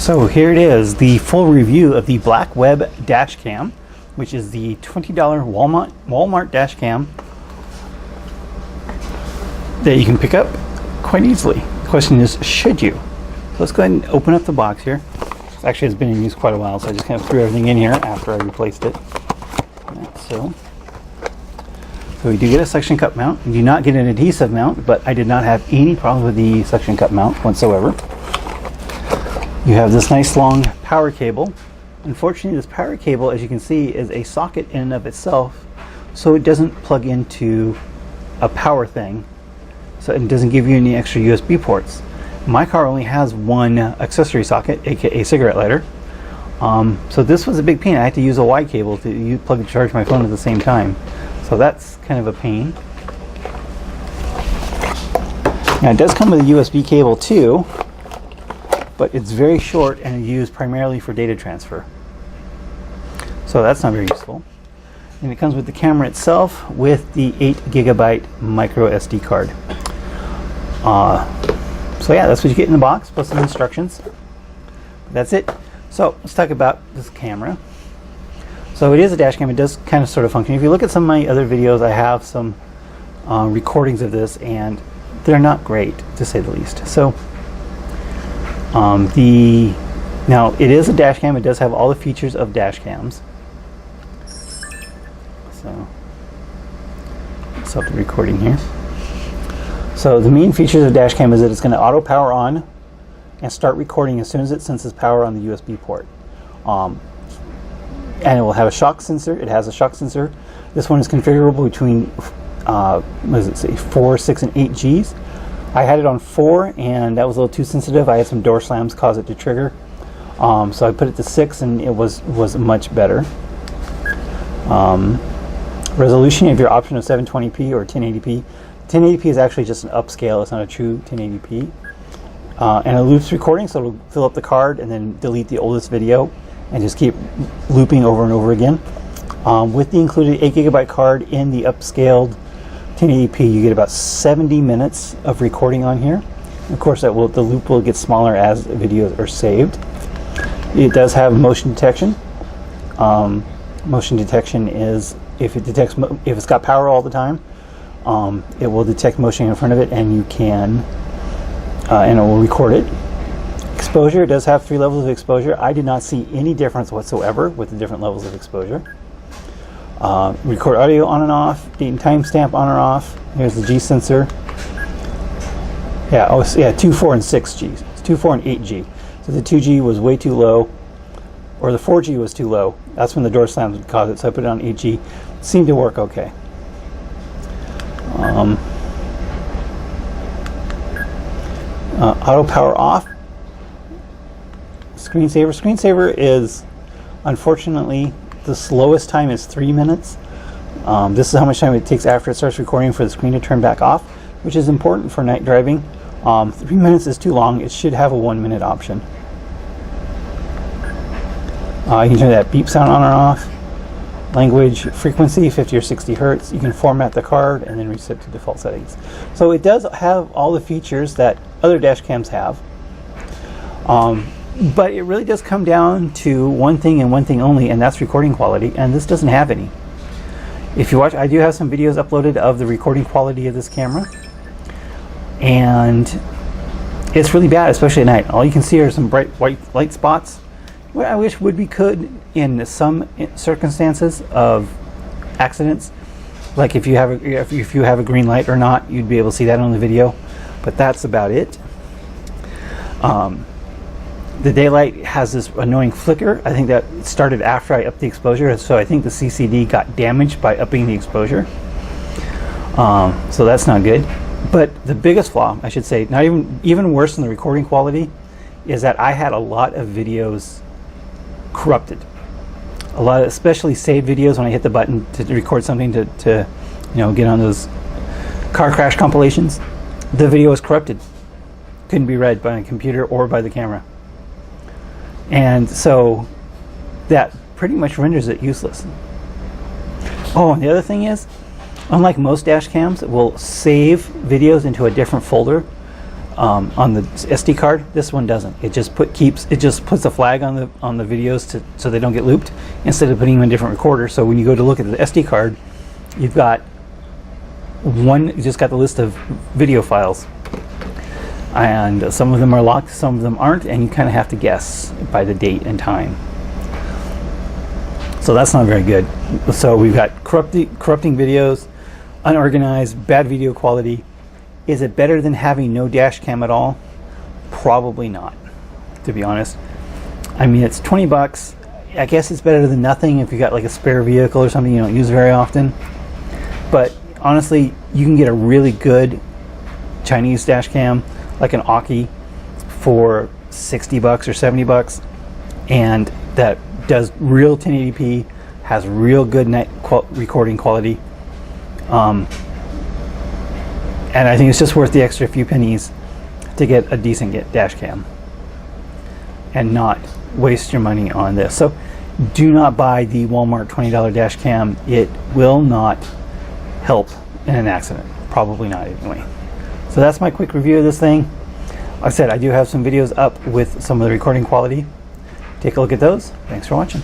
So here it is, the full review of the Blackweb Dashcam, which is the $20 Walmart Dashcam that you can pick up quite easily. The question is, should you? So let's go ahead and open up the box here. Actually, it's been in use quite a while, so I just kind of threw everything in here after I replaced it. So we do get a suction cup mount. We do not get an adhesive mount, but I did not have any problems with the suction cup mount whatsoever. You have this nice long power cable. Unfortunately, this power cable, as you can see, is a socket in and of itself, so it doesn't plug into a power thing, so it doesn't give you any extra USB ports. My car only has one accessory socket, aka cigarette lighter. So this was a big pain. I had to use a Y cable to plug and charge my phone at the same time. So that's kind of a pain. Now it does come with a USB cable too, but it's very short and it's used primarily for data transfer. So that's not very useful. And it comes with the camera itself with the 8 GB micro SD card. So yeah, that's what you get in the box, plus some instructions. That's it. So let's talk about this camera. So it is a dash cam. It does kind of sort of function. If you look at some of my other videos, I have some recordings of this, and they're not great, to say the least. So now it is a dash cam. It does have all the features of dash cams. So let's stop the recording here. So the main features of dash cam is that it's going to auto power on and start recording as soon as it senses power on the USB port. And it will have a shock sensor. It has a shock sensor. This one is configurable between 4, 6, and 8 Gs. I had it on 4, and that was a little too sensitive. I had some door slams cause it to trigger. So I put it to 6, and it was much better. Resolution, you have your option of 720p or 1080p. 1080p is actually just an upscale. It's not a true 1080p. And it loops recording, so it'll fill up the card and then delete the oldest video and just keep looping over and over again. With the included 8 GB card in the upscaled 1080p, you get about 70 minutes of recording on here. Of course, the loop will get smaller as videos are saved. It does have motion detection. Motion detection is if it's got power all the time, it will detect motion in front of it, and you can and it will record it. Exposure, it does have 3 levels of exposure. I did not see any difference whatsoever with the different levels of exposure. Record audio on and off, date and timestamp on or off. Here's the G sensor. Yeah, 2, 4, and 6 Gs. It's 2, 4, and 8 G. So the 2G was way too low, or the 4G was too low. That's when the door slams would cause it, so I put it on 8G. It seemed to work okay. Auto power off. Screensaver. Screensaver is, unfortunately, the slowest time is 3 minutes. This is how much time it takes after it starts recording for the screen to turn back off, which is important for night driving. 3 minutes is too long. It should have a 1-minute option. You can turn that beep sound on or off. Language frequency, 50 or 60 hertz. You can format the card and then reset to default settings. So it does have all the features that other dash cams have. But it really does come down to one thing and one thing only, and that's recording quality, and this doesn't have any. If you watch, I do have some videos uploaded of the recording quality of this camera, and it's really bad, especially at night. All you can see are some bright white light spots. What I wish would be could in some circumstances of accidents, like if you have a green light or not, you'd be able to see that on the video, but that's about it. The daylight has this annoying flicker. I think that started after I upped the exposure, so I think the CCD got damaged by upping the exposure. So that's not good. But the biggest flaw, I should say, not even worse than the recording quality, is that I had a lot of videos corrupted. A lot of, especially saved videos, when I hit the button to record something to get on those car crash compilations, the video was corrupted. Couldn't be read by a computer or by the camera. And so that pretty much renders it useless. Oh, and the other thing is, unlike most dash cams, it will save videos into a different folder on the SD card. This one doesn't. It just puts a flag on the videos so they don't get looped, instead of putting them in different recorders. So when you go to look at the SD card, you've got you just got the list of video files, and some of them are locked, some of them aren't, and you kind of have to guess by the date and time. So that's not very good. So we've got corrupting videos, unorganized, bad video quality. Is it better than having no dash cam at all? Probably not, to be honest. I mean, it's 20 bucks. I guess it's better than nothing if you got like a spare vehicle or something you don't use very often. But honestly, you can get a really good Chinese dash cam, like an Aki, for 60 bucks or 70 bucks, and that does real 1080p, has real good recording quality. And I think it's just worth the extra few pennies to get a decent dash cam and not waste your money on this. So do not buy the Walmart $20 dash cam. It will not help in an accident. Probably not anyway. So that's my quick review of this thing. Like I said, I do have some videos up with some of the recording quality. Take a look at those. Thanks for watching.